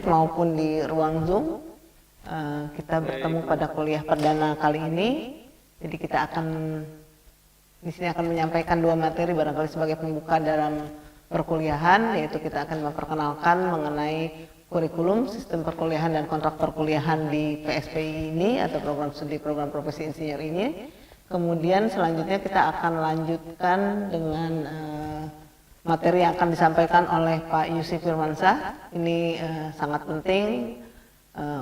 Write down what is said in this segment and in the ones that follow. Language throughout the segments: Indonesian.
hybrid maupun di ruang Zoom. Kita bertemu pada kuliah perdana kali ini. Jadi kita akan di sini akan menyampaikan 2 materi barangkali sebagai pembuka dalam perkuliahan, yaitu kita akan memperkenalkan mengenai kurikulum, sistem perkuliahan dan kontrak perkuliahan di PSPI ini atau program studi program profesi insinyur ini. Kemudian selanjutnya kita akan lanjutkan dengan materi yang akan disampaikan oleh Pak Yusuf Firmansyah. Ini sangat penting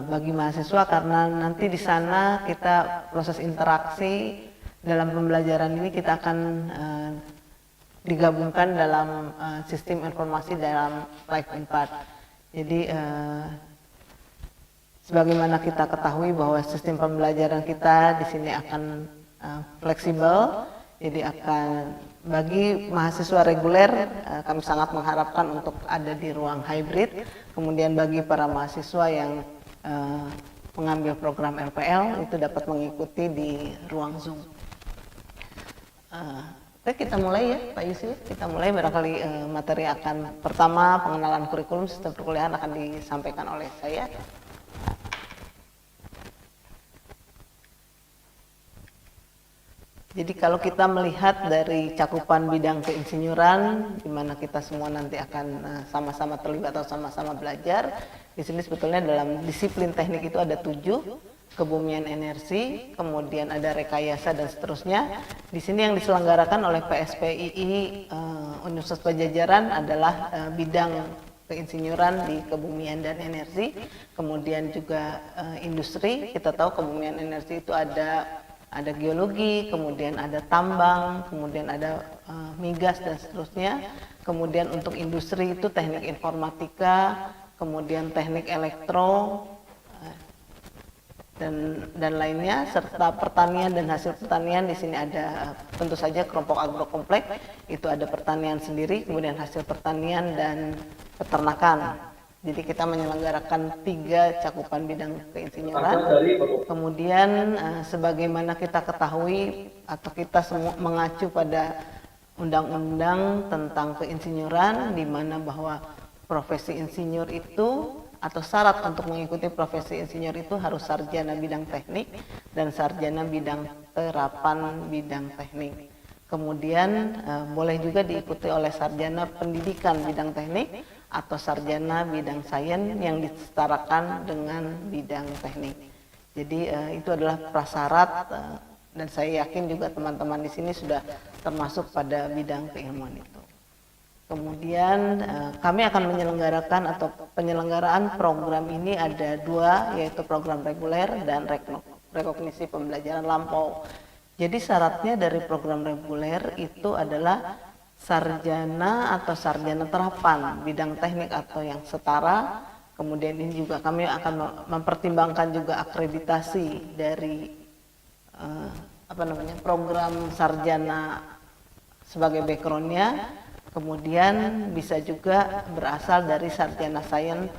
bagi mahasiswa karena nanti di sana kita proses interaksi dalam pembelajaran ini kita akan digabungkan dalam sistem informasi dalam Live Unpad. Jadi sebagaimana kita ketahui bahwa sistem pembelajaran kita di sini akan fleksibel, jadi akan bagi mahasiswa reguler kami sangat mengharapkan untuk ada di ruang hybrid. Kemudian bagi para mahasiswa yang mengambil program LPL itu dapat mengikuti di ruang Zoom. Oke, kita mulai ya Pak Yusuf, kita mulai barangkali materi akan pertama pengenalan kurikulum sistem perkuliahan akan disampaikan oleh saya. Jadi kalau kita melihat dari cakupan bidang keinsinyuran, di mana kita semua nanti akan sama-sama terlibat atau sama-sama belajar, di sini sebetulnya dalam disiplin teknik itu ada 7. Kebumian energi, kemudian ada rekayasa dan seterusnya. Di sini yang diselenggarakan oleh PSPII Universitas Padjadjaran adalah bidang keinsinyuran di kebumian dan energi, kemudian juga industri. Kita tahu kebumian energi itu ada geologi, kemudian ada tambang, kemudian ada migas dan seterusnya. Kemudian untuk industri itu teknik informatika, kemudian teknik elektro, dan lainnya, serta pertanian dan hasil pertanian. Di sini ada tentu saja kelompok agrokompleks, itu ada pertanian sendiri, kemudian hasil pertanian dan peternakan. Jadi kita menyelenggarakan 3 cakupan bidang keinsinyuran. Kemudian sebagaimana kita ketahui atau kita semua mengacu pada undang-undang tentang keinsinyuran, di mana bahwa profesi insinyur itu atau syarat untuk mengikuti profesi insinyur itu harus sarjana bidang teknik dan sarjana bidang terapan bidang teknik. Kemudian boleh juga diikuti oleh sarjana pendidikan bidang teknik atau sarjana bidang sains yang disetarakan dengan bidang teknik. Jadi itu adalah prasyarat dan saya yakin juga teman-teman di sini sudah termasuk pada bidang keilmuan itu. Kemudian kami akan menyelenggarakan atau penyelenggaraan program ini ada 2, yaitu program reguler dan rekognisi pembelajaran lampau. Jadi syaratnya dari program reguler itu adalah sarjana atau sarjana terapan bidang teknik atau yang setara. Kemudian ini juga kami akan mempertimbangkan juga akreditasi dari program sarjana sebagai backgroundnya. Kemudian bisa juga berasal dari sarjana sains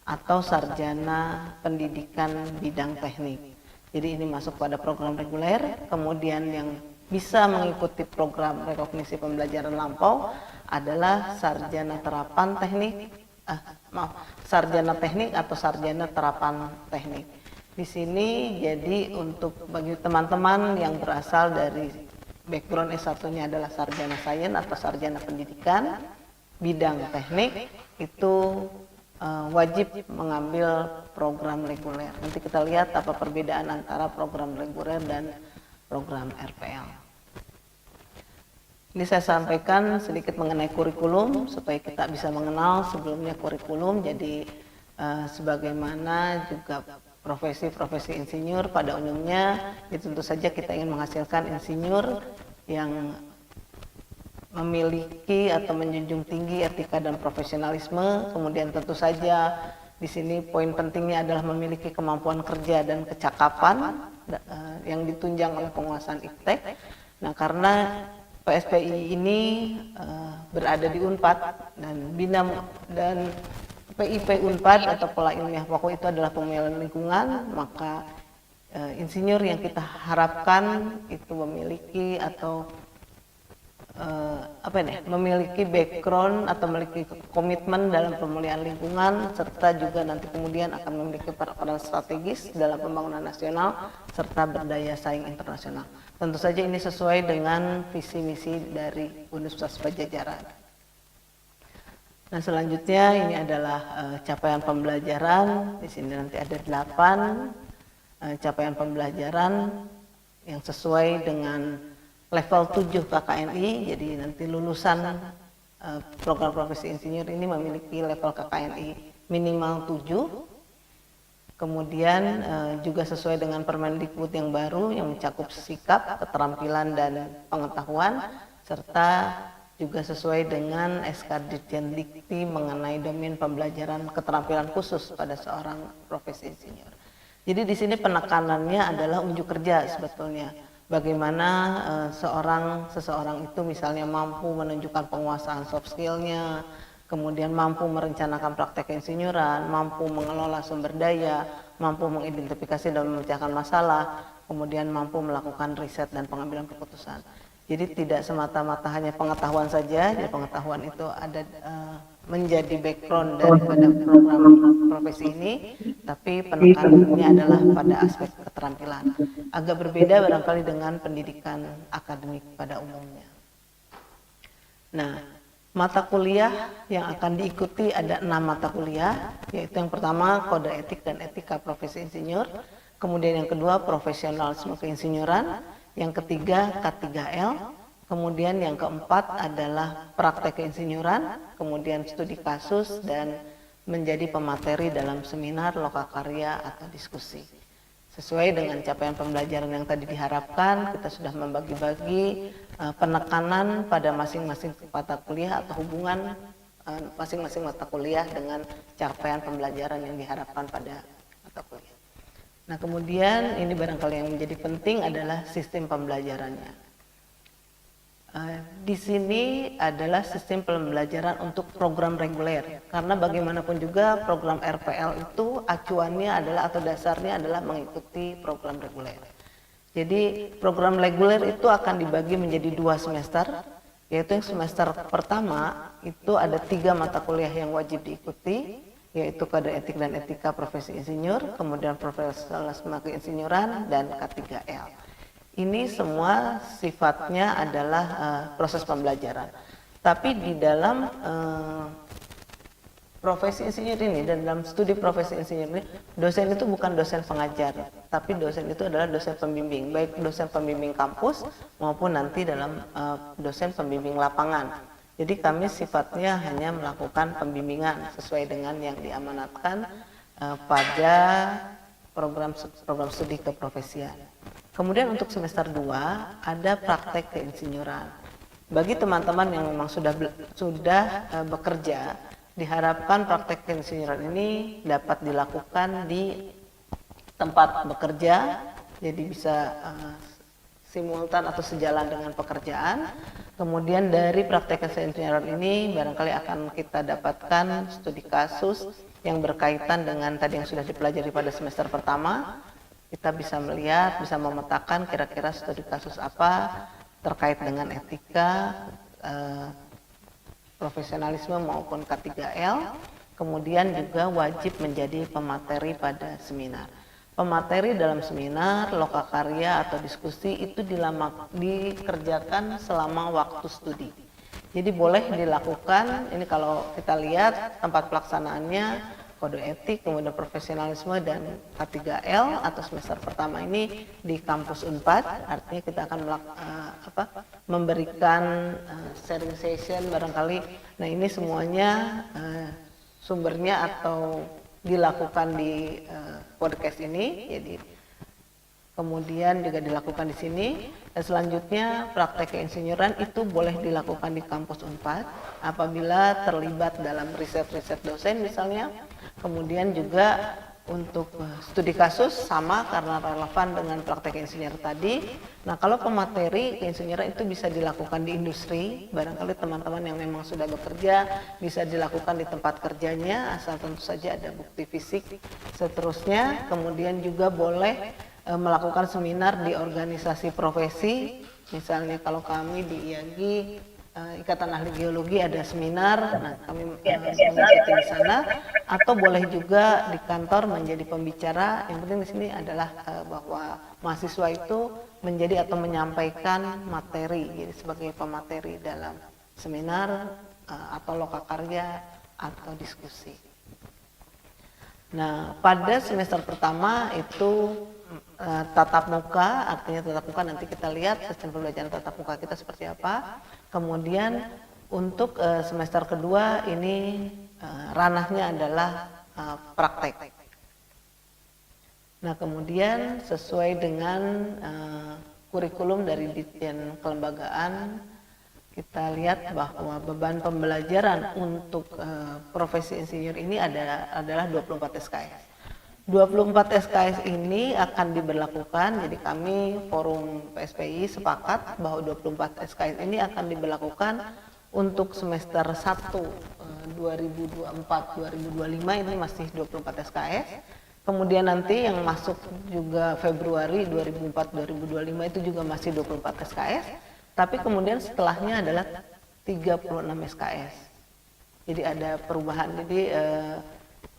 atau sarjana pendidikan bidang teknik. Jadi ini masuk pada program reguler. Kemudian yang bisa mengikuti program rekognisi pembelajaran lampau adalah sarjana terapan teknik, sarjana teknik atau sarjana terapan teknik. Di sini jadi untuk bagi teman-teman yang berasal dari background S1-nya adalah sarjana sains atau sarjana pendidikan bidang teknik itu wajib mengambil program reguler. Nanti kita lihat apa perbedaan antara program reguler dan program RPL. Ini saya sampaikan sedikit mengenai kurikulum supaya kita bisa mengenal sebelumnya kurikulum. Jadi sebagaimana juga profesi-profesi insinyur pada umumnya, ya tentu saja kita ingin menghasilkan insinyur yang memiliki atau menjunjung tinggi etika dan profesionalisme. Kemudian tentu saja di sini poin pentingnya adalah memiliki kemampuan kerja dan kecakapan yang ditunjang oleh penguasaan iptek. Nah, karena PSPI ini berada di Unpad dan PIP Unpad atau Pola Ilmiah Pokok itu adalah pemilihan lingkungan, maka insinyur yang kita harapkan itu memiliki atau memiliki background atau memiliki komitmen dalam pemulihan lingkungan, serta juga nanti kemudian akan memiliki peran strategis dalam pembangunan nasional serta berdaya saing internasional. Tentu saja ini sesuai dengan visi misi dari Universitas Padjadjaran. Nah, selanjutnya ini adalah capaian pembelajaran. Di sini nanti ada 8 capaian pembelajaran yang sesuai dengan level 7 KKNI, jadi nanti lulusan program profesi insinyur ini memiliki level KKNI minimal 7. Kemudian juga sesuai dengan Permendikbud yang baru yang mencakup sikap, keterampilan, dan pengetahuan, serta juga sesuai dengan SK Dirjen Dikti mengenai domain pembelajaran keterampilan khusus pada seorang profesi insinyur. Jadi di sini penekanannya adalah unjuk kerja sebetulnya. Bagaimana seseorang itu misalnya mampu menunjukkan penguasaan soft skill-nya, kemudian mampu merencanakan praktek insinyuran, mampu mengelola sumber daya, mampu mengidentifikasi dan memecahkan masalah, kemudian mampu melakukan riset dan pengambilan keputusan. Jadi tidak semata-mata hanya pengetahuan saja, jadi pengetahuan itu ada menjadi background daripada program profesi ini, tapi penekanannya adalah pada aspek keterampilan. Agak berbeda barangkali dengan pendidikan akademik pada umumnya. Nah, mata kuliah yang akan diikuti ada 6 mata kuliah, yaitu yang pertama Kode Etik dan Etika Profesi Insinyur, kemudian yang kedua Profesionalisme Keinsinyuran, yang ketiga K3L, kemudian yang keempat adalah Praktek Keinsinyuran, kemudian studi kasus, dan menjadi pemateri dalam seminar, lokakarya, atau diskusi. Sesuai dengan capaian pembelajaran yang tadi diharapkan, kita sudah membagi-bagi penekanan pada masing-masing mata kuliah atau hubungan masing-masing mata kuliah dengan capaian pembelajaran yang diharapkan pada mata kuliah. Nah, kemudian ini barangkali yang menjadi penting adalah sistem pembelajarannya. Di sini adalah sistem pembelajaran untuk program reguler, karena bagaimanapun juga program RPL itu acuannya adalah atau dasarnya adalah mengikuti program reguler. Jadi program reguler itu akan dibagi menjadi 2 semester, yaitu yang semester pertama itu ada 3 mata kuliah yang wajib diikuti, yaitu Kode Etik dan Etika Profesi Insinyur, kemudian Profesionalisme Keinsinyuran, dan K3L. Ini semua sifatnya adalah proses pembelajaran. Tapi di dalam profesi insinyur ini dan dalam studi profesi insinyur ini, dosen itu bukan dosen pengajar, tapi dosen itu adalah dosen pembimbing, baik dosen pembimbing kampus maupun nanti dalam dosen pembimbing lapangan. Jadi kami sifatnya hanya melakukan pembimbingan sesuai dengan yang diamanatkan pada program studi keprofesian. Kemudian untuk semester 2 ada praktek keinsinyuran. Bagi teman-teman yang memang sudah bekerja, diharapkan praktek keinsinyuran ini dapat dilakukan di tempat bekerja, jadi bisa simultan atau sejalan dengan pekerjaan. Kemudian dari praktek keinsinyuran ini barangkali akan kita dapatkan studi kasus yang berkaitan dengan tadi yang sudah dipelajari pada semester pertama. Kita bisa melihat, bisa memetakan kira-kira studi kasus apa terkait dengan etika, profesionalisme maupun K3L. Kemudian juga wajib menjadi pemateri pada seminar. Pemateri dalam seminar, lokakarya atau diskusi itu dikerjakan selama waktu studi. Jadi boleh dilakukan, ini kalau kita lihat tempat pelaksanaannya, Kode Etik, kemudian Profesionalisme, dan K3L atau semester pertama ini di kampus Unpad. Artinya kita akan memberikan sharing session barangkali. Nah, ini semuanya sumbernya atau dilakukan di podcast ini. Jadi kemudian juga dilakukan di sini. Dan selanjutnya praktek keinsinyuran itu boleh dilakukan di kampus Unpad apabila terlibat dalam riset-riset dosen misalnya. Kemudian juga untuk studi kasus sama karena relevan dengan praktek insinyur tadi. Nah, kalau pemateri keinsinyuran itu bisa dilakukan di industri, barangkali teman-teman yang memang sudah bekerja bisa dilakukan di tempat kerjanya, asal tentu saja ada bukti fisik. Seterusnya, kemudian juga boleh melakukan seminar di organisasi profesi Misalnya kalau kami di IAGI, Ikatan Ahli Geologi ada seminar, nah kami mengikuti di sana, atau boleh juga di kantor menjadi pembicara. Yang penting di sini adalah bahwa mahasiswa itu menjadi atau menyampaikan materi, jadi sebagai pemateri dalam seminar atau lokakarya atau diskusi. Nah, pada semester pertama itu tatap muka, artinya tatap muka nanti kita lihat sistem pembelajaran tatap muka kita seperti apa. Kemudian untuk semester kedua ini ranahnya adalah praktek. Nah, kemudian sesuai dengan kurikulum dari Ditjen Kelembagaan, kita lihat bahwa beban pembelajaran untuk profesi insinyur ini adalah 24 SKS. 24 SKS ini akan diberlakukan, jadi kami forum PSPI sepakat bahwa 24 SKS ini akan diberlakukan untuk semester 1 2024-2025 ini masih 24 SKS. Kemudian nanti yang masuk juga Februari 2004-2025 itu juga masih 24 SKS. Tapi kemudian setelahnya adalah 36 SKS. Jadi ada perubahan. Jadi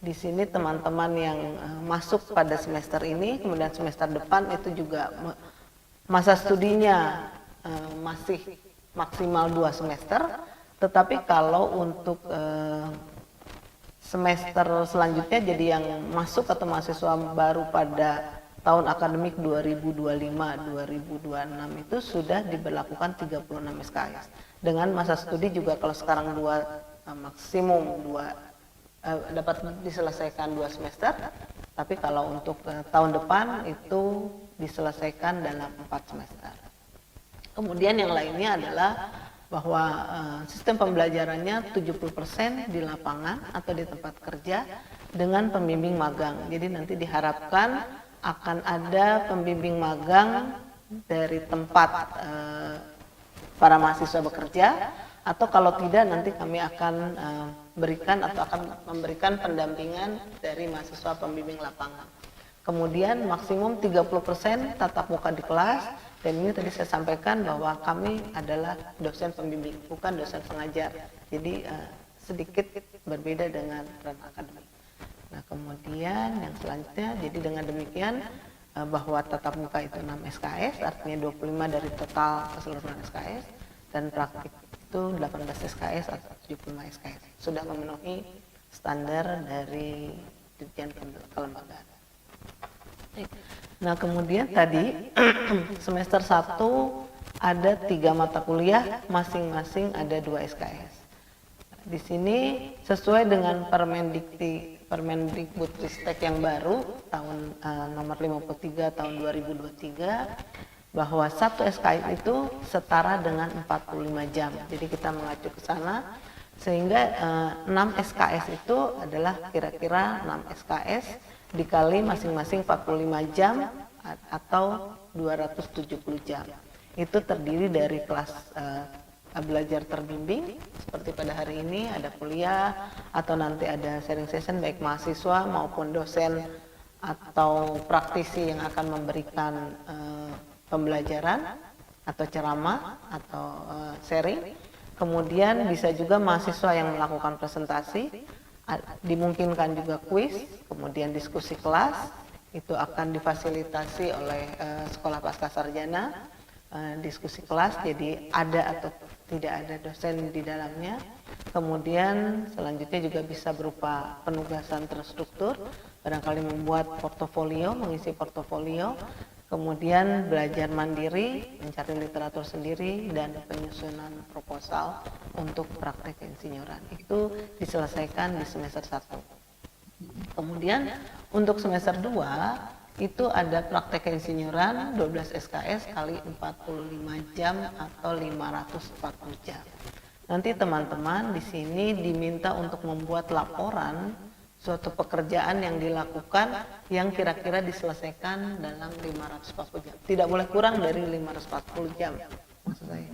di sini teman-teman yang masuk pada semester ini, kemudian semester depan itu juga masa studinya masih maksimal 2 semester. Tetapi kalau untuk semester selanjutnya, jadi yang masuk atau mahasiswa baru pada tahun akademik 2025-2026 itu sudah diberlakukan 36 SKS. Dengan masa studi juga kalau sekarang maksimum dapat diselesaikan 2 semester, tapi kalau untuk tahun depan itu diselesaikan dalam 4 semester. Kemudian yang lainnya adalah bahwa sistem pembelajarannya 70% di lapangan atau di tempat kerja dengan pembimbing magang. Jadi nanti diharapkan akan ada pembimbing magang dari tempat para mahasiswa bekerja, atau kalau tidak nanti kami akan berikan atau akan memberikan pendampingan dari mahasiswa pembimbing lapangan. Kemudian maksimum 30% tatap muka di kelas, dan ini tadi saya sampaikan bahwa kami adalah dosen pembimbing, bukan dosen pengajar. Jadi sedikit berbeda dengan ranah akademik. Nah, kemudian yang selanjutnya, jadi dengan demikian bahwa tatap muka itu 6 SKS, artinya 25 dari total keseluruhan SKS, dan praktik itu 18 SKS atau 75 SKS. Sudah memenuhi standar dari Ditjen Kelembagaan. Nah, kemudian tadi semester 1 ada 3 mata kuliah, masing-masing ada 2 SKS. Di sini sesuai dengan Permendikbudristek yang baru tahun nomor 53 tahun 2023, bahwa 1 SKS itu setara dengan 45 jam. Jadi kita mengacu ke sana sehingga 6 SKS itu adalah kira-kira 6 SKS dikali masing-masing 45 jam atau 270 jam. Itu terdiri dari kelas belajar terbimbing seperti pada hari ini, ada kuliah atau nanti ada sharing session baik mahasiswa maupun dosen atau praktisi yang akan memberikan pembelajaran atau ceramah atau sharing. Kemudian bisa juga mahasiswa yang melakukan presentasi, dimungkinkan juga kuis, kemudian diskusi kelas, itu akan difasilitasi oleh Sekolah Pascasarjana. Diskusi kelas, jadi ada atau tidak ada dosen di dalamnya. Kemudian selanjutnya juga bisa berupa penugasan terstruktur, barangkali membuat portofolio, mengisi portofolio, kemudian belajar mandiri, mencari literatur sendiri, dan penyusunan proposal untuk praktek insinyuran. Itu diselesaikan di semester 1. Kemudian untuk semester 2 itu ada praktek insinyuran 12 SKS kali 45 jam atau 540 jam. Nanti teman-teman di sini diminta untuk membuat laporan suatu pekerjaan yang dilakukan yang kira-kira diselesaikan dalam 540 jam. Tidak boleh kurang dari 540 jam maksud saya.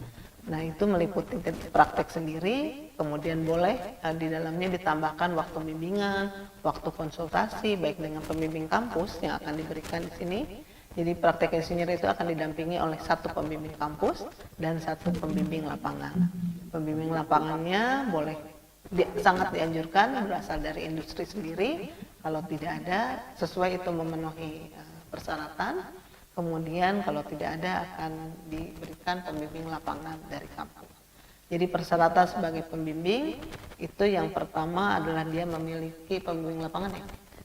Nah, itu meliputi praktek sendiri, kemudian boleh di dalamnya ditambahkan waktu bimbingan, waktu konsultasi baik dengan pembimbing kampus yang akan diberikan di sini, Jadi praktek insinyur itu akan didampingi oleh satu pembimbing kampus dan satu pembimbing lapangan. Pembimbing lapangannya sangat dianjurkan berasal dari industri sendiri. Kalau tidak ada, sesuai itu memenuhi persyaratan. Kemudian kalau tidak ada akan diberikan pembimbing lapangan dari kampus. Jadi persyaratan sebagai pembimbing itu yang pertama adalah dia memiliki pembimbing lapangan ya.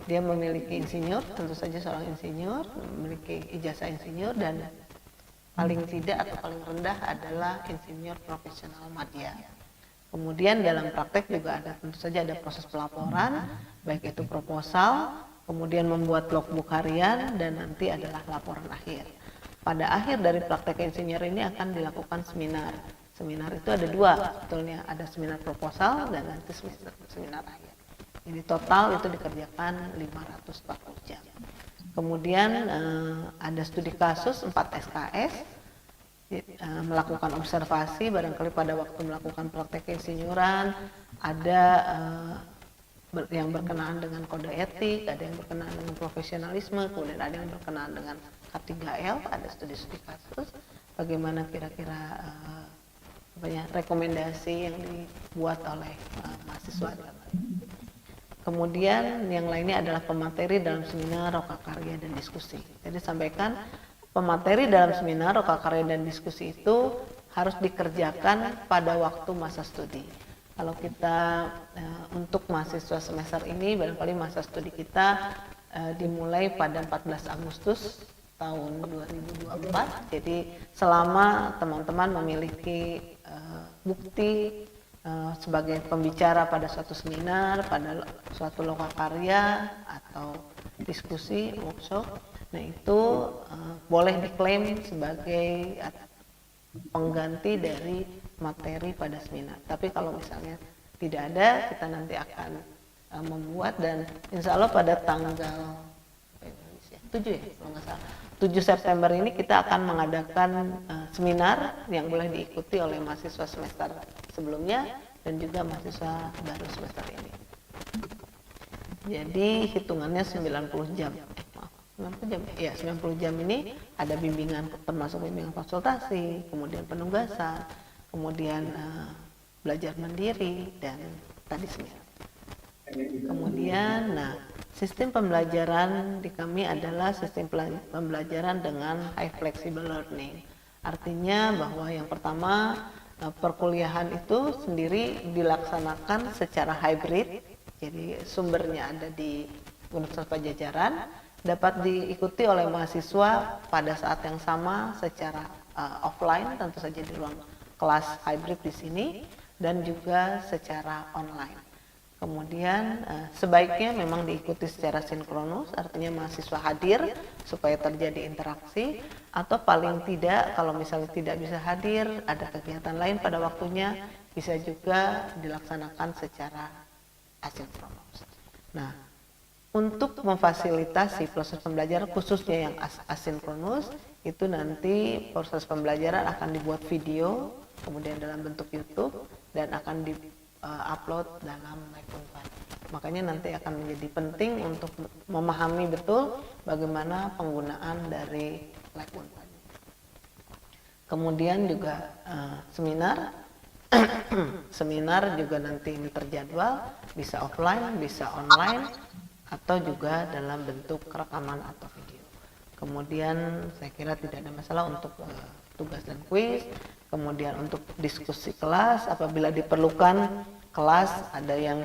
Dia memiliki insinyur, tentu saja seorang insinyur, memiliki ijazah insinyur, dan paling tidak atau paling rendah adalah insinyur profesional madya. Kemudian dalam praktek juga ada, tentu saja ada proses pelaporan, baik itu proposal, kemudian membuat logbook harian, dan nanti adalah laporan akhir. Pada akhir dari praktek insinyur ini akan dilakukan seminar. Seminar itu ada dua sebetulnya, ada seminar proposal dan nanti seminar akhir. Jadi total itu dikerjakan 540 jam. Kemudian ada studi kasus 4 SKS, melakukan observasi barangkali pada waktu melakukan praktek insinyuran, ada yang berkenaan dengan kode etik, ada yang berkenaan dengan profesionalisme, kemudian ada yang berkenaan dengan K3L, ada studi-studi kasus, bagaimana kira-kira rekomendasi yang dibuat oleh mahasiswa. Kemudian yang lainnya adalah pemateri dalam seminar, roka karya, dan diskusi. Jadi sampaikan pemateri dalam seminar, roka karya, dan diskusi itu harus dikerjakan pada waktu masa studi. Kalau kita untuk mahasiswa semester ini, barangkali masa studi kita dimulai pada 14 Agustus tahun 2024. Jadi selama teman-teman memiliki bukti sebagai pembicara pada suatu seminar, pada suatu loka karya atau diskusi, workshop, nah itu boleh diklaim sebagai pengganti dari materi pada seminar. Tapi kalau misalnya tidak ada, kita nanti akan membuat, dan insya Allah pada tanggal 7 ya, kalau nggak salah, 7 September ini kita akan mengadakan seminar yang boleh diikuti oleh mahasiswa semester sebelumnya dan juga mahasiswa baru semester ini. Jadi hitungannya 90 jam. 90 jam. Ya, 90 jam ini ada bimbingan, termasuk bimbingan konsultasi, kemudian penugasan, kemudian belajar mandiri, dan tadi seminar. Kemudian, sistem pembelajaran di kami adalah sistem pembelajaran dengan high flexible learning. Artinya bahwa yang pertama, perkuliahan itu sendiri dilaksanakan secara hybrid. Jadi sumbernya ada di Universitas Padjadjaran, dapat diikuti oleh mahasiswa pada saat yang sama secara offline, tentu saja di ruang kelas hybrid di sini, dan juga secara online. Kemudian sebaiknya memang diikuti secara sinkronus, artinya mahasiswa hadir supaya terjadi interaksi, atau paling tidak kalau misalnya tidak bisa hadir, ada kegiatan lain pada waktunya, bisa juga dilaksanakan secara asinkronus. Nah, untuk memfasilitasi proses pembelajaran khususnya yang asinkronus, itu nanti proses pembelajaran akan dibuat video, kemudian dalam bentuk YouTube, dan akan upload dalam Like-Unpad. Makanya nanti akan menjadi penting untuk memahami betul bagaimana penggunaan dari Like-Unpad. Kemudian juga seminar, seminar juga nanti ini terjadwal, bisa offline, bisa online, atau juga dalam bentuk rekaman atau video. Kemudian saya kira tidak ada masalah untuk tugas dan kuis. Kemudian untuk diskusi kelas, apabila diperlukan kelas ada yang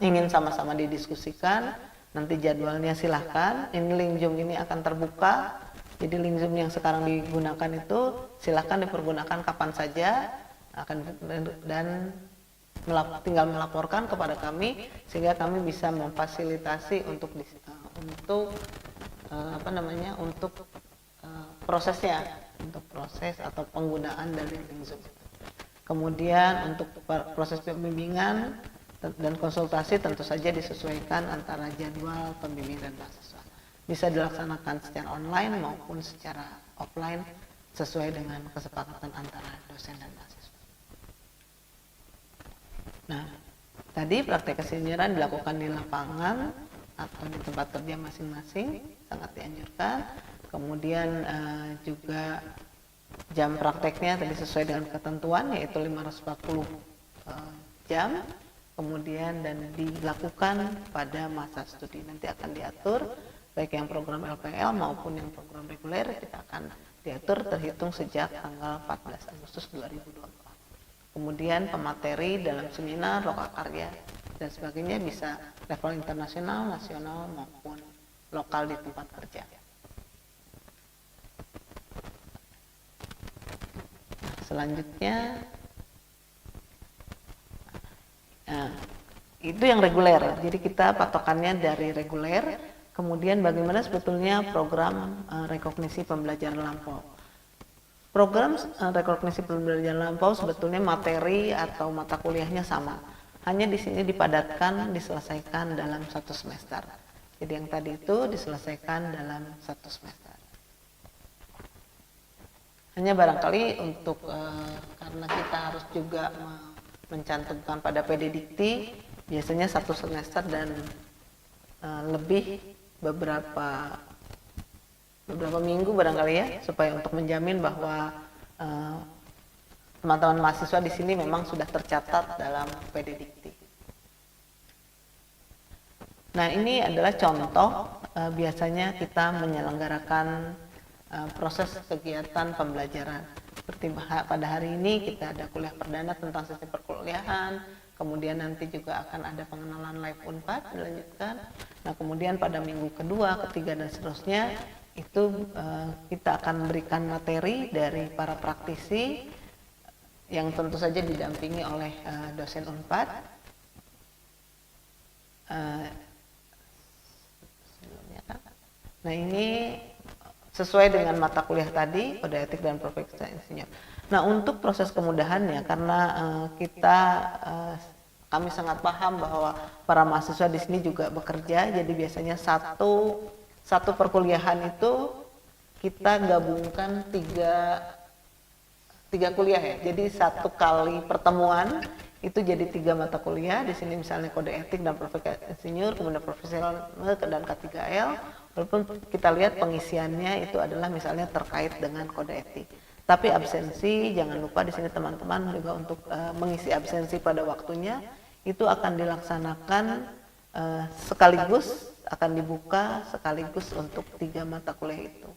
ingin sama-sama didiskusikan, nanti jadwalnya silahkan. Ini link Zoom ini akan terbuka, jadi link Zoom yang sekarang digunakan itu silahkan dipergunakan kapan saja, dan tinggal melaporkan kepada kami sehingga kami bisa memfasilitasi untuk prosesnya, untuk proses atau penggunaan dari link Zoom. Kemudian untuk proses pembimbingan dan konsultasi tentu saja disesuaikan antara jadwal pembimbing dan mahasiswa. Bisa dilaksanakan secara online maupun secara offline sesuai dengan kesepakatan antara dosen dan mahasiswa. Nah, tadi praktek kesenioran dilakukan di lapangan atau di tempat kerja masing-masing, sangat dianjurkan. kemudian juga jam prakteknya tadi sesuai dengan ketentuan yaitu 540 jam, kemudian dan dilakukan pada masa studi. Nanti akan diatur baik yang program LPL maupun yang program reguler, kita akan diatur terhitung sejak tanggal 14 Agustus 2024. Kemudian pemateri dalam seminar, lokakarya dan sebagainya bisa level internasional, nasional maupun lokal di tempat kerja. Selanjutnya itu yang reguler, jadi kita patokannya dari reguler. Kemudian bagaimana sebetulnya program rekognisi pembelajaran lampau. Program rekognisi pembelajaran lampau sebetulnya materi atau mata kuliahnya sama, hanya di sini dipadatkan, diselesaikan dalam 1 semester. Jadi yang tadi itu diselesaikan dalam 1 semester. Hanya barangkali untuk karena kita harus juga mencantumkan pada PD Dikti, biasanya 1 semester dan lebih beberapa minggu barangkali ya, supaya untuk menjamin bahwa teman-teman mahasiswa di sini memang sudah tercatat dalam PD Dikti. Nah, ini adalah contoh biasanya kita menyelenggarakan proses kegiatan pembelajaran. Seperti pada hari ini kita ada kuliah perdana tentang sistem perkuliahan, kemudian nanti juga akan ada pengenalan live Unpad dilanjutkan. Nah, kemudian pada minggu kedua, ketiga dan seterusnya itu kita akan memberikan materi dari para praktisi yang tentu saja didampingi oleh dosen Unpad. Nah, ini sesuai dengan mata kuliah tadi, kode etik dan profesi insinyur. Nah, untuk proses kemudahannya, karena kami sangat paham bahwa para mahasiswa di sini juga bekerja, jadi biasanya satu perkuliahan itu kita gabungkan tiga kuliah ya. Jadi 1 kali pertemuan itu jadi 3 mata kuliah. Di sini misalnya kode etik dan profesi insinyur, kemudian profesionalisme dan K3L. Walaupun kita lihat pengisiannya itu adalah misalnya terkait dengan kode etik. Tapi absensi, jangan lupa di sini teman-teman juga untuk mengisi absensi pada waktunya, itu akan dilaksanakan sekaligus, akan dibuka sekaligus untuk 3 mata kuliah itu.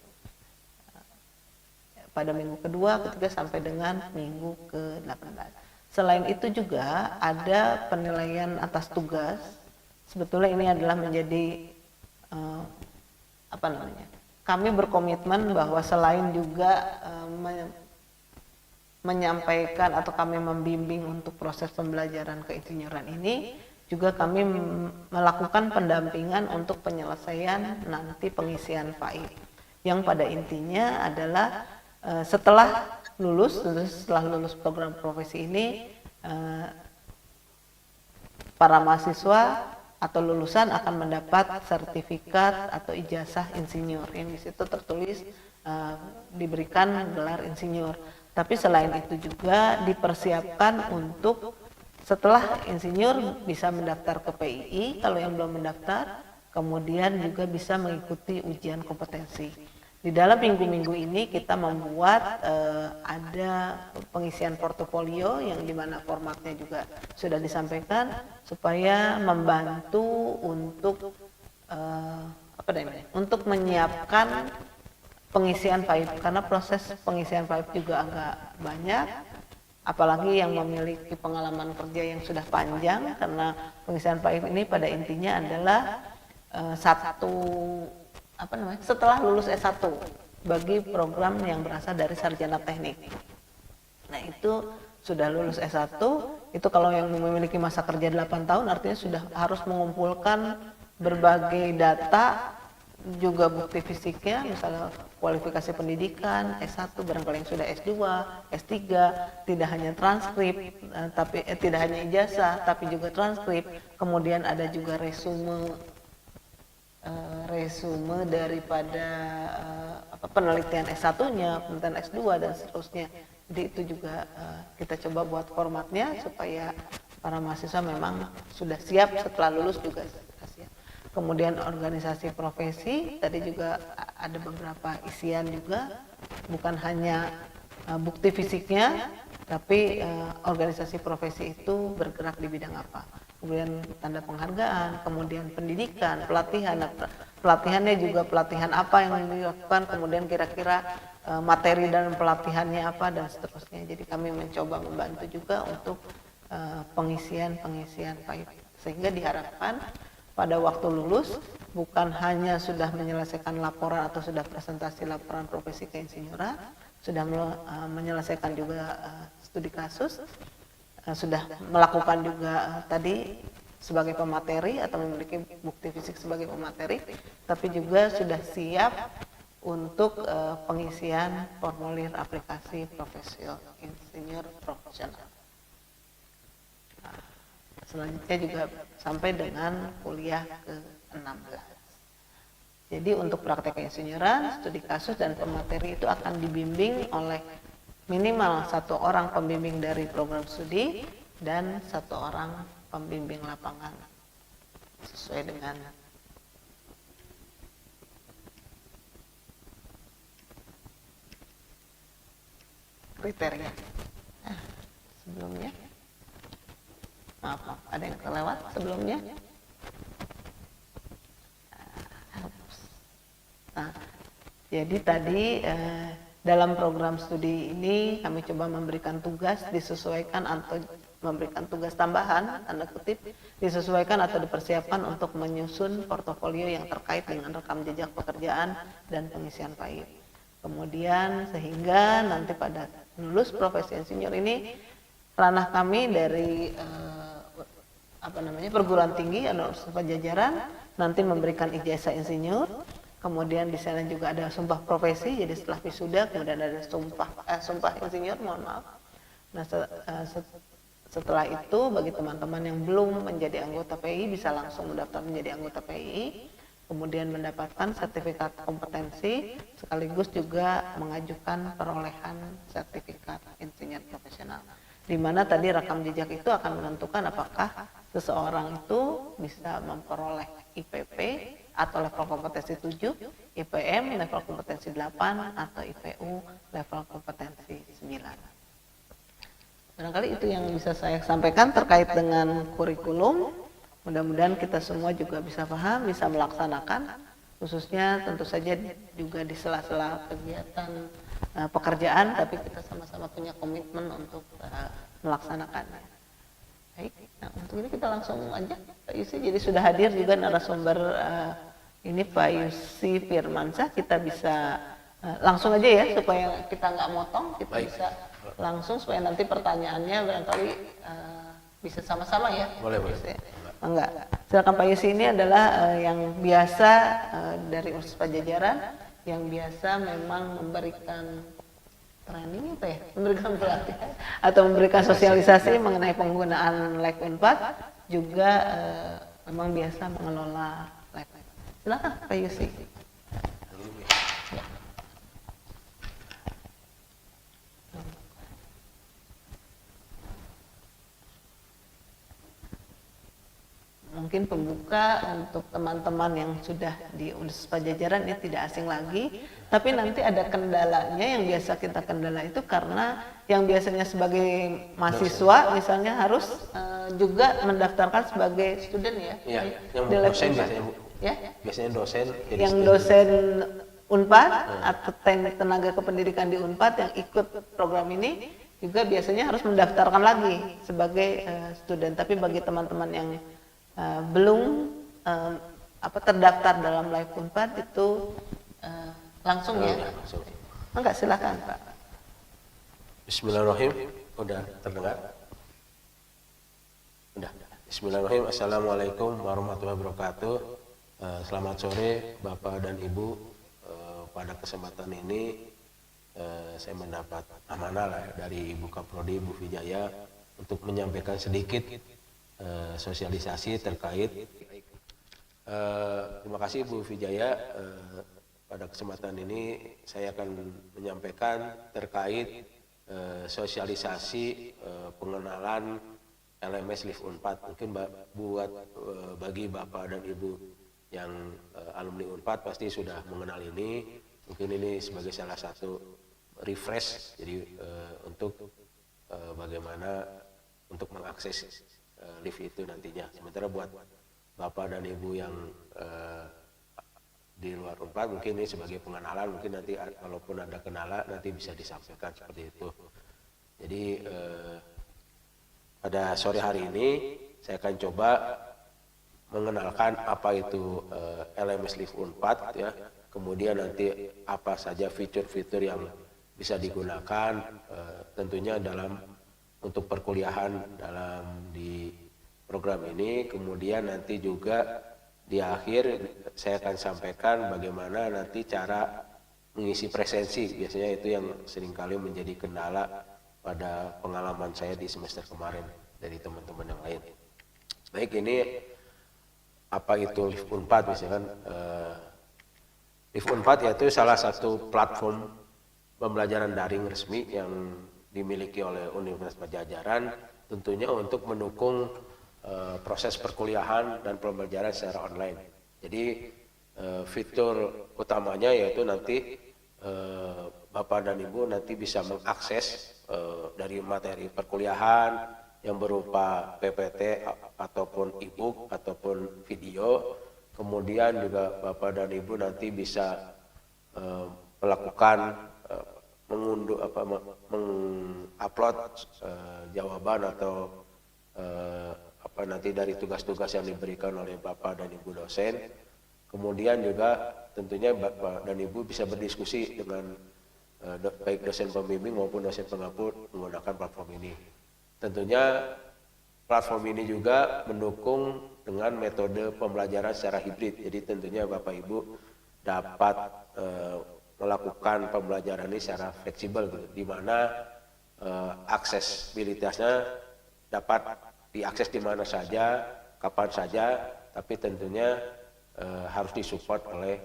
Pada minggu kedua, ketiga sampai dengan minggu ke-18. Selain itu juga ada penilaian atas tugas. Sebetulnya ini adalah menjadi kami berkomitmen bahwa selain juga menyampaikan atau kami membimbing untuk proses pembelajaran keinsinyuran ini, juga kami melakukan pendampingan untuk penyelesaian nanti pengisian FAI, yang pada intinya adalah setelah lulus program profesi ini, para mahasiswa atau lulusan akan mendapat sertifikat atau ijazah insinyur yang di situ tertulis diberikan gelar insinyur. Tapi selain itu juga dipersiapkan untuk setelah insinyur bisa mendaftar ke PII kalau yang belum mendaftar, kemudian juga bisa mengikuti ujian kompetensi. Di dalam minggu-minggu ini kita membuat ada pengisian portofolio yang dimana formatnya juga sudah disampaikan supaya membantu untuk untuk menyiapkan pengisian FAIP, karena proses pengisian FAIP juga agak banyak, apalagi yang memiliki pengalaman kerja yang sudah panjang, karena pengisian FAIP ini pada intinya adalah setelah lulus S1 bagi program yang berasal dari sarjana teknik. Nah, itu sudah lulus S1, itu kalau yang memiliki masa kerja 8 tahun artinya sudah harus mengumpulkan berbagai data, juga bukti fisiknya, misalnya kualifikasi pendidikan, S1, barangkali yang sudah S2, S3, tidak hanya transkrip, tapi tidak hanya ijazah, tapi juga transkrip, kemudian ada juga resume daripada penelitian S1-nya, penelitian S2 dan seterusnya. Jadi itu juga kita coba buat formatnya supaya para mahasiswa memang sudah siap setelah lulus juga siap. Kemudian organisasi profesi tadi juga ada beberapa isian juga, bukan hanya bukti fisiknya, tapi organisasi profesi itu bergerak di bidang apa. Kemudian tanda penghargaan, kemudian pendidikan, pelatihan. Nah, pelatihannya juga pelatihan apa yang dilakukan, kemudian kira-kira materi dan pelatihannya apa, dan seterusnya. Jadi kami mencoba membantu juga untuk pengisian PAIP, sehingga diharapkan pada waktu lulus bukan hanya sudah menyelesaikan laporan atau sudah presentasi laporan profesi keinsinyuran, sudah menyelesaikan juga studi kasus, sudah melakukan juga tadi sebagai pemateri atau memiliki bukti fisik sebagai pemateri, tapi juga sudah siap untuk pengisian formulir aplikasi profesional insinyur profesional. Selanjutnya juga sampai dengan kuliah ke-16. Jadi untuk praktek keinsinyuran, studi kasus dan pemateri itu akan dibimbing oleh minimal 1 orang pembimbing dari program studi dan 1 orang pembimbing lapangan sesuai dengan kriteria. Sebelumnya, maaf, ada yang kelewat sebelumnya. Nah, jadi tadi dalam program studi ini kami coba memberikan tugas disesuaikan atau memberikan tugas tambahan, tanda kutip, disesuaikan atau dipersiapkan untuk menyusun portofolio yang terkait dengan rekam jejak pekerjaan dan pengisian PAIP. Kemudian sehingga nanti pada lulus profesi insinyur ini, ranah kami dari perguruan tinggi atau pajajaran nanti memberikan ijazah insinyur. Kemudian di sana juga ada sumpah profesi, jadi setelah wisuda kemudian ada sumpah insinyur, mohon maaf. Nah, setelah itu bagi teman-teman yang belum menjadi anggota PII bisa langsung mendaftar menjadi anggota PII, kemudian mendapatkan sertifikat kompetensi sekaligus juga mengajukan perolehan sertifikat insinyur profesional. Di mana tadi rekam jejak itu akan menentukan apakah seseorang itu bisa memperoleh IPP atau level kompetensi 7, IPM level kompetensi 8, atau IPU level kompetensi 9. Barangkali itu yang bisa saya sampaikan terkait dengan kurikulum. Mudah-mudahan kita semua juga bisa paham, bisa melaksanakan, khususnya tentu saja juga di sela-sela kegiatan pekerjaan, tapi kita sama-sama punya komitmen untuk melaksanakannya. Baik, nah untuk ini kita langsung aja Pak Yusi, jadi sudah hadir juga narasumber ini Pak Yusi Firmansyah, kita bisa langsung aja ya supaya kita nggak motong, kita baik, bisa langsung supaya nanti pertanyaannya barangkali bisa sama-sama ya. Boleh. Enggak, silakan Pak Yusi. Ini adalah yang biasa dari Universitas Pajajaran yang biasa memang memberikan training apa ya, memberikan pelatihan atau memberikan sosialisasi mengenai penggunaan Lab Unpad, juga memang biasa mengelola lab. Silakan Pak Yusi. Mungkin pembuka untuk teman-teman yang sudah di Universitas Pajajaran ini tidak asing lagi, tapi nanti ada kendalanya yang biasa kita kendala itu karena yang biasanya sebagai mahasiswa misalnya harus juga mendaftarkan sebagai student ya. Iya, yang dosen biasanya Bu. Ya? Biasanya dosen. Jadi yang dosen Unpad atau tenaga kependidikan di Unpad yang ikut program ini juga biasanya harus mendaftarkan lagi sebagai student. Tapi bagi teman-teman yang belum terdaftar dalam Live Unpad itu langsung ya. Langsung. Enggak, silakan Pak. Bismillahirrahmanirrahim. Udah terdengar? Udah. Bismillahirrahmanirrahim. Assalamualaikum warahmatullahi wabarakatuh. Selamat sore Bapak dan Ibu. Pada kesempatan ini saya mendapat amanah lah dari Ibu Kaprodi Bu Vijaya untuk menyampaikan sedikit sosialisasi terkait. Terima kasih Bu Vijaya. Pada kesempatan ini saya akan menyampaikan terkait sosialisasi pengenalan LMS Live Unpad. Mungkin buat bagi Bapak dan Ibu yang alumni Unpad pasti sudah mengenal ini. Mungkin ini sebagai salah satu refresh, jadi untuk bagaimana untuk mengakses lift itu nantinya. Sementara buat Bapak dan Ibu yang di luar Unpad mungkin ini sebagai pengenalan, mungkin nanti kalaupun ada kendala nanti bisa disampaikan seperti itu. Jadi pada sore hari ini saya akan coba mengenalkan apa itu LMS Lift Unpad ya, kemudian nanti apa saja fitur-fitur yang bisa digunakan tentunya dalam untuk perkuliahan dalam di program ini. Kemudian nanti juga di akhir saya akan sampaikan bagaimana nanti cara mengisi presensi, biasanya itu yang seringkali menjadi kendala pada pengalaman saya di semester kemarin dari teman-teman yang lain. Baik, ini apa itu Lift Unpad misalkan. Lift Unpad yaitu salah satu platform pembelajaran daring resmi yang dimiliki oleh Universitas Padjadjaran, tentunya untuk mendukung proses perkuliahan dan pembelajaran secara online. Jadi fitur utamanya yaitu nanti Bapak dan Ibu nanti bisa mengakses dari materi perkuliahan yang berupa PPT ataupun e-book ataupun video. Kemudian juga Bapak dan Ibu nanti bisa melakukan mengupload jawaban atau nanti dari tugas-tugas yang diberikan oleh Bapak dan Ibu dosen. Kemudian juga tentunya Bapak dan Ibu bisa berdiskusi dengan baik dosen pembimbing maupun dosen pengatur menggunakan platform ini. Tentunya platform ini juga mendukung dengan metode pembelajaran secara hibrid. Jadi tentunya Bapak Ibu dapat melakukan pembelajaran ini secara fleksibel gitu, di mana aksesibilitasnya dapat diakses di mana saja, kapan saja, tapi tentunya harus disupport oleh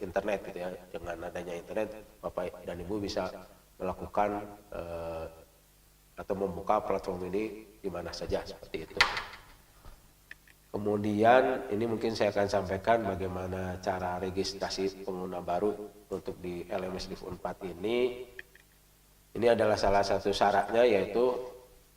internet gitu ya. Dengan adanya internet, Bapak dan Ibu bisa melakukan atau membuka platform ini di mana saja seperti itu. Kemudian ini mungkin saya akan sampaikan bagaimana cara registrasi pengguna baru untuk di LMS Lift Unpad ini. Ini adalah salah satu syaratnya yaitu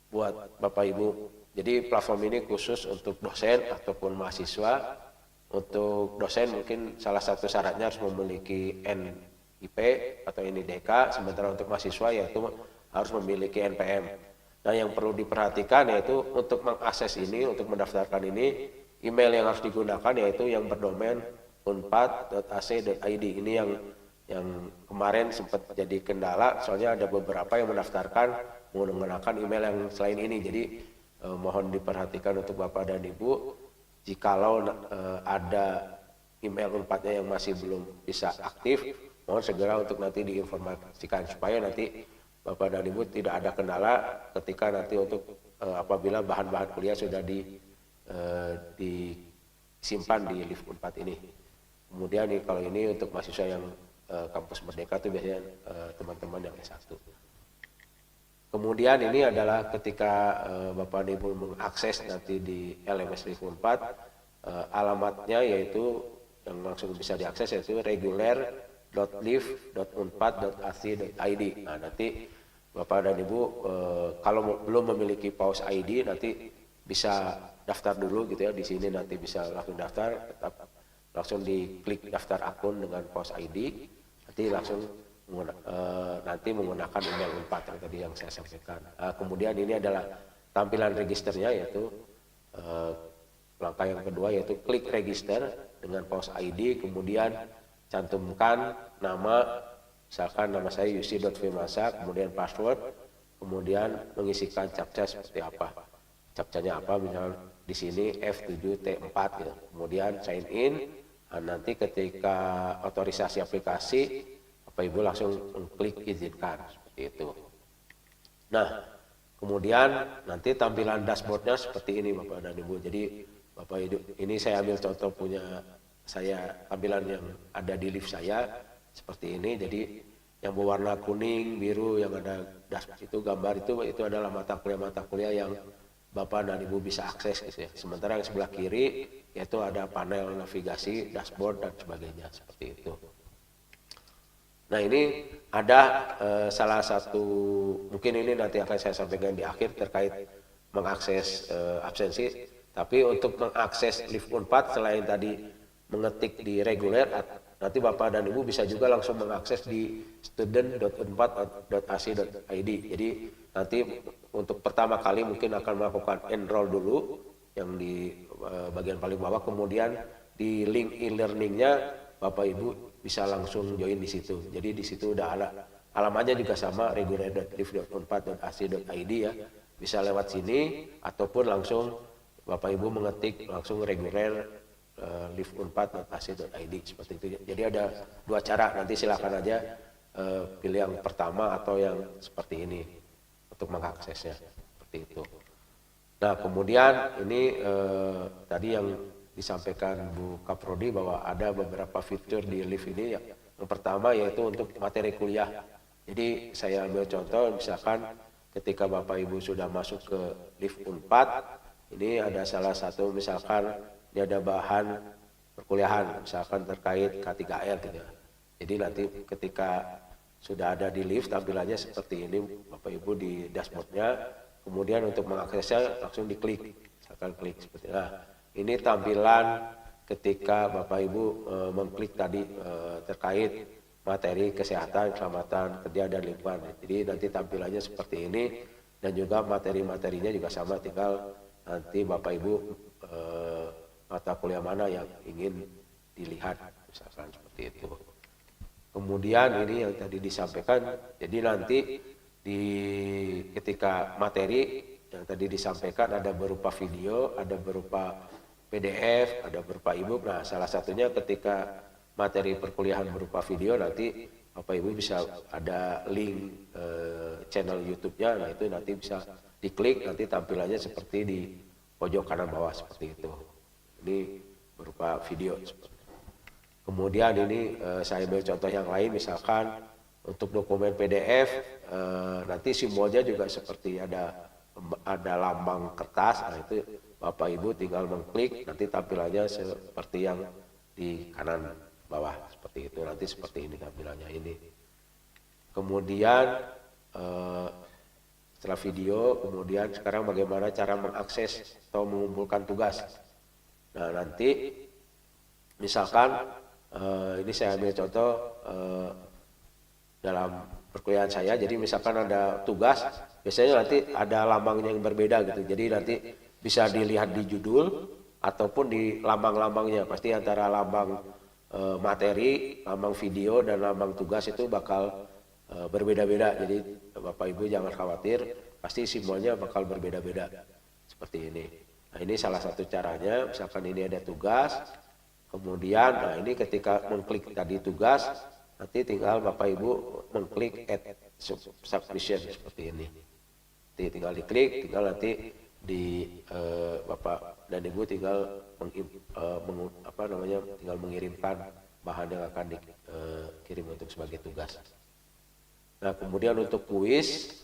buat Bapak Ibu. Jadi platform ini khusus untuk dosen ataupun mahasiswa. Untuk dosen mungkin salah satu syaratnya harus memiliki NIP atau NIDK, sementara untuk mahasiswa yaitu harus memiliki NPM. Nah, yang perlu diperhatikan yaitu untuk mengakses ini, untuk mendaftarkan ini, email yang harus digunakan yaitu yang berdomain unpad.ac.id. Ini yang kemarin sempat jadi kendala, soalnya ada beberapa yang mendaftarkan menggunakan email yang selain ini. Jadi mohon diperhatikan untuk Bapak dan Ibu, jikalau ada email Unpadnya yang masih belum bisa aktif, mohon segera untuk nanti diinformasikan supaya nanti Bapak dan Ibu tidak ada kendala ketika nanti untuk apabila bahan-bahan kuliah sudah disimpan di Lift Unpad ini. Kemudian kalau ini untuk mahasiswa yang kampus Merdeka itu biasanya teman-teman yang S1. Kemudian ini adalah ketika Bapak dan Ibu mengakses nanti di LMS Lift Unpad, alamatnya yaitu yang langsung bisa diakses yaitu reguler.lift.unpad.ac.id. Nah, nanti Bapak dan Ibu kalau belum memiliki PAUS ID nanti bisa daftar dulu gitu ya. Di sini nanti bisa langsung daftar, langsung diklik daftar akun dengan PAUS ID, nanti langsung nanti menggunakan email Unpad yang tadi yang saya sampaikan. Kemudian ini adalah tampilan registernya yaitu langkah yang kedua yaitu klik register dengan PAUS ID, kemudian cantumkan nama, misalkan nama saya Yusi.Firmansyah, kemudian password, kemudian mengisikan captcha seperti apa. Captchanya apa, misalnya di sini F7T4 gitu. Kemudian sign in. Nah, nanti ketika otorisasi aplikasi, Bapak Ibu langsung klik izinkan seperti itu. Nah, kemudian nanti tampilan dashboardnya seperti ini Bapak dan Ibu. Jadi Bapak Ibu, ini saya ambil contoh punya saya, tampilan yang ada di lift saya seperti ini. Jadi yang berwarna kuning, biru, yang ada dashboard itu gambar itu adalah mata kuliah yang Bapak dan Ibu bisa akses gitu ya. Sementara yang sebelah kiri yaitu ada panel navigasi, dashboard dan sebagainya seperti itu. Nah ini ada salah satu, mungkin ini nanti akan saya sampaikan di akhir terkait mengakses absensi. Tapi untuk mengakses Live Unpad selain tadi mengetik di reguler, nanti Bapak dan Ibu bisa juga langsung mengakses di student.unpad.ac.id. Jadi nanti untuk pertama kali mungkin akan melakukan enroll dulu yang di bagian paling bawah, kemudian di link e-learningnya Bapak Ibu bisa langsung join di situ. Jadi di situ udah ada alamatnya juga sama, reguler.live.unpad.ac.id ya. Bisa lewat sini ataupun langsung Bapak Ibu mengetik langsung reguler live.unpad.ac.id seperti itu. Jadi ada dua cara, nanti silakan aja pilih yang pertama atau yang seperti ini untuk mengaksesnya seperti itu. Nah kemudian ini tadi yang disampaikan Bu Kaprodi bahwa ada beberapa fitur di Live ini ya. Yang pertama yaitu untuk materi kuliah. Jadi saya ambil contoh misalkan ketika Bapak Ibu sudah masuk ke Live Unpad, ini ada salah satu misalkan ini ada bahan perkuliahan misalkan terkait K3R gitu ya. Jadi nanti ketika sudah ada di Live tampilannya seperti ini Bapak Ibu di dashboardnya, kemudian untuk mengaksesnya langsung diklik, misalkan klik seperti ini. Nah ini tampilan ketika Bapak Ibu mengklik tadi terkait materi kesehatan, keselamatan kerja dan lingkungan. Jadi nanti tampilannya seperti ini dan juga materi-materinya juga sama, tinggal nanti Bapak Ibu mata kuliah mana yang ingin dilihat misalkan seperti itu. Kemudian ini yang tadi disampaikan, jadi nanti di ketika materi yang tadi disampaikan ada berupa video, ada berupa PDF, ada berupa e-book. Nah salah satunya ketika materi perkuliahan berupa video nanti Bapak Ibu bisa ada link channel YouTube-nya, nah itu nanti bisa diklik, nanti tampilannya seperti di pojok kanan bawah seperti itu. Ini berupa video. Kemudian ini saya ambil contoh yang lain, misalkan untuk dokumen PDF nanti simbolnya juga seperti ada lambang kertas. Nah itu Bapak Ibu tinggal mengklik, nanti tampilannya seperti yang di kanan bawah seperti itu. Nanti seperti ini tampilannya ini. Kemudian setelah video, kemudian sekarang bagaimana cara mengakses atau mengumpulkan tugas. Nah nanti misalkan ini saya ambil contoh dalam perkuliahan saya, jadi misalkan ada tugas, biasanya nanti ada lambangnya yang berbeda gitu, jadi nanti bisa dilihat di judul ataupun di lambang-lambangnya, pasti antara lambang materi, lambang video, dan lambang tugas itu bakal berbeda-beda, jadi Bapak Ibu jangan khawatir, pasti simbolnya bakal berbeda-beda seperti ini. Nah ini salah satu caranya, misalkan ini ada tugas, kemudian nah ini ketika mengklik tadi tugas, nanti tinggal Bapak Ibu mengklik add submission seperti ini. Nanti tinggal diklik, tinggal nanti di Bapak dan Ibu tinggal tinggal mengirimkan bahan yang akan dikirim untuk sebagai tugas. Nah kemudian untuk kuis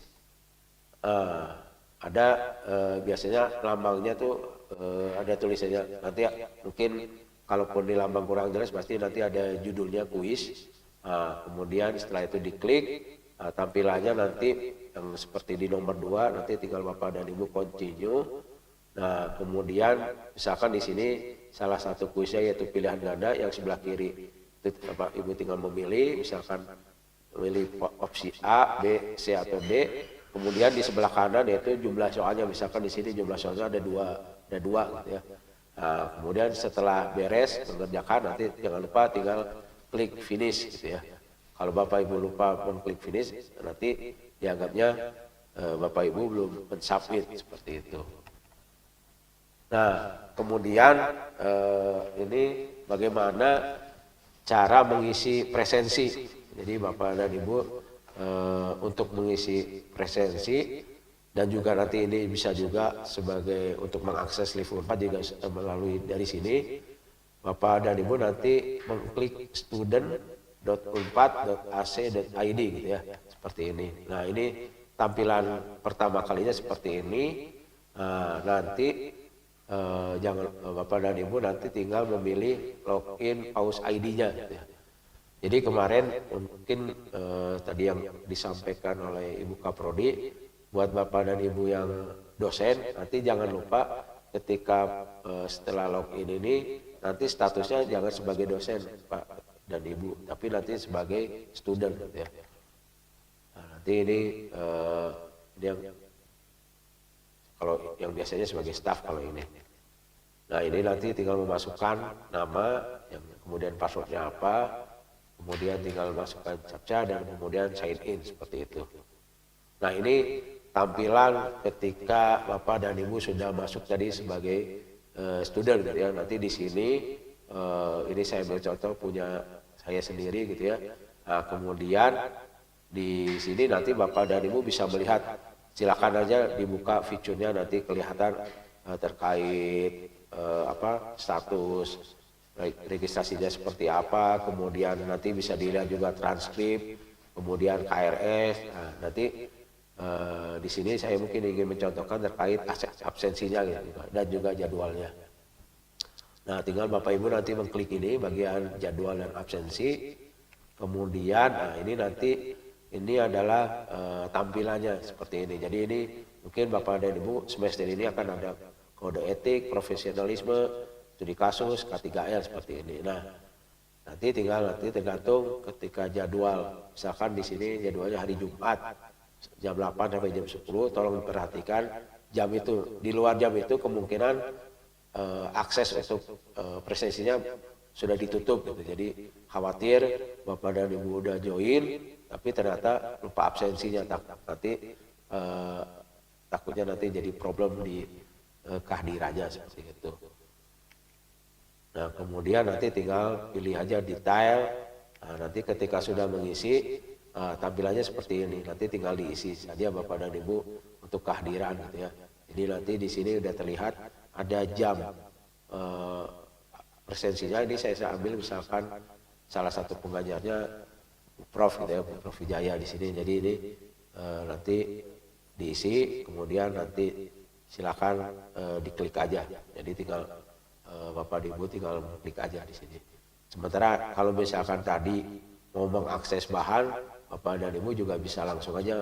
ada biasanya lambangnya tuh ada tulisannya, nanti mungkin kalaupun di lambang kurang jelas pasti nanti ada judulnya kuis. Kemudian setelah itu diklik, tampilannya nanti yang seperti di nomor 2, nanti tinggal Bapak dan Ibu continue. Nah kemudian misalkan di sini salah satu kuisnya yaitu pilihan ganda, yang sebelah kiri itu Bapak Ibu tinggal memilih, misalkan memilih opsi A, B, C atau D. Kemudian di sebelah kanan yaitu jumlah soalnya, misalkan di sini jumlah soalnya ada dua gitu ya. Nah, kemudian setelah beres mengerjakan nanti jangan lupa tinggal klik finish gitu ya. Kalau Bapak Ibu lupa mengklik finish, nanti dianggapnya Bapak Ibu belum mensubmit seperti itu. Nah kemudian ini bagaimana cara mengisi presensi. Jadi Bapak dan Ibu untuk mengisi presensi, dan juga nanti ini bisa juga sebagai untuk mengakses Live Unpad juga melalui dari sini. Bapak dan Ibu nanti mengklik student.unpad.ac.id gitu ya, seperti ini. Nah ini tampilan pertama kalinya seperti ini. Nah, nanti jangan Bapak dan Ibu nanti tinggal memilih login pause ID-nya gitu ya. Jadi kemarin mungkin tadi yang disampaikan oleh Ibu Kaprodi, buat Bapak dan Ibu yang dosen, nanti jangan lupa ketika setelah login ini, nanti statusnya jangan sebagai dosen Pak dan Ibu, tapi nanti sebagai student gitu ya. Nah, nanti ini yang kalau yang biasanya sebagai staff kalau ini. Nah ini nanti tinggal memasukkan nama, yang kemudian passwordnya apa, kemudian tinggal masukkan captcha dan kemudian sign in seperti itu. Nah ini tampilan ketika Bapak dan Ibu sudah masuk tadi sebagai student gitu ya. Nanti di sini ini saya ambil contoh punya saya sendiri gitu ya. Nah kemudian di sini nanti Bapak dan Ibu bisa melihat, silakan aja dibuka fiturnya, nanti kelihatan terkait status registrasinya seperti apa, kemudian nanti bisa dilihat juga transkrip, kemudian KRS. Nah, nanti di sini saya mungkin ingin mencontohkan terkait absensinya gitu, dan juga jadwalnya. Nah, tinggal Bapak Ibu nanti mengklik ini bagian jadwal dan absensi. Kemudian, nah ini nanti ini adalah tampilannya seperti ini. Jadi ini mungkin Bapak dan Ibu semester ini akan ada kode etik, profesionalisme, studi kasus, K3L seperti ini. Nah, nanti tergantung ketika jadwal. Misalkan di sini jadwalnya hari Jumat jam 8 sampai jam 10, tolong diperhatikan jam itu. Di luar jam itu kemungkinan akses untuk presensinya sudah ditutup gitu. Jadi khawatir Bapak dan Ibu udah join tapi ternyata lupa absensinya, nanti takutnya nanti jadi problem di kehadirannya seperti itu. Nah kemudian nanti tinggal pilih aja detail. Nah, nanti ketika sudah mengisi tampilannya seperti ini, nanti tinggal diisi saja Bapak dan Ibu untuk kehadiran gitu ya. Jadi nanti di sini udah terlihat ada jam presensinya. Ini saya ambil misalkan salah satu pengajarnya Prof gitu ya, Prof Wijaya di sini. Jadi ini nanti diisi, kemudian nanti silakan diklik aja. Jadi tinggal Bapak Ibu tinggal klik aja di sini. Sementara kalau misalkan tadi mau mengakses bahan, Bapak dan Ibu juga bisa langsung aja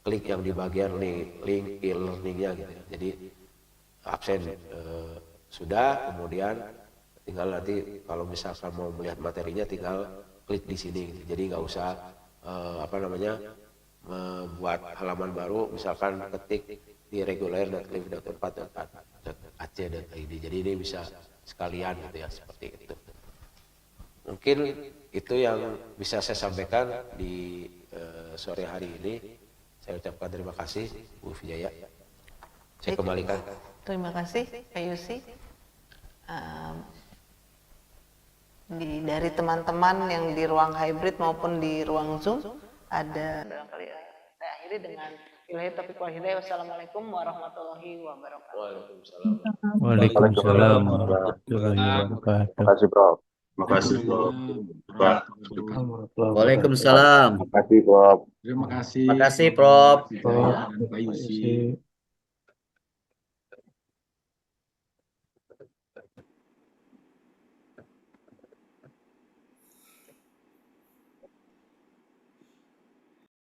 klik yang di bagian link e-learningnya gitu ya. Jadi absen sudah, kemudian tinggal nanti kalau misalkan mau melihat materinya tinggal klik di sini gitu. Jadi nggak usah membuat halaman baru, misalkan ketik di reguler.clif.4.ac.id. Jadi ini bisa sekalian gitu ya, seperti itu. Mungkin itu yang bisa saya sampaikan di sore hari ini. Saya ucapkan terima kasih Bu Wijaya. Saya kembalikan. Terima kasih Pak Yusi. Dari teman-teman yang di ruang hybrid maupun di ruang Zoom ada barangkali saya akhiri dengan ilahi taufiq wal hidayah. Wassalamualaikum warahmatullahi wabarakatuh. Waalaikumsalam warahmatullahi wabarakatuh. Terima kasih, Prof. Terima kasih, Prof. Waalaikumsalam. Terima kasih, Prof. Terima kasih. Terima kasih, Prof. Pak Yusi.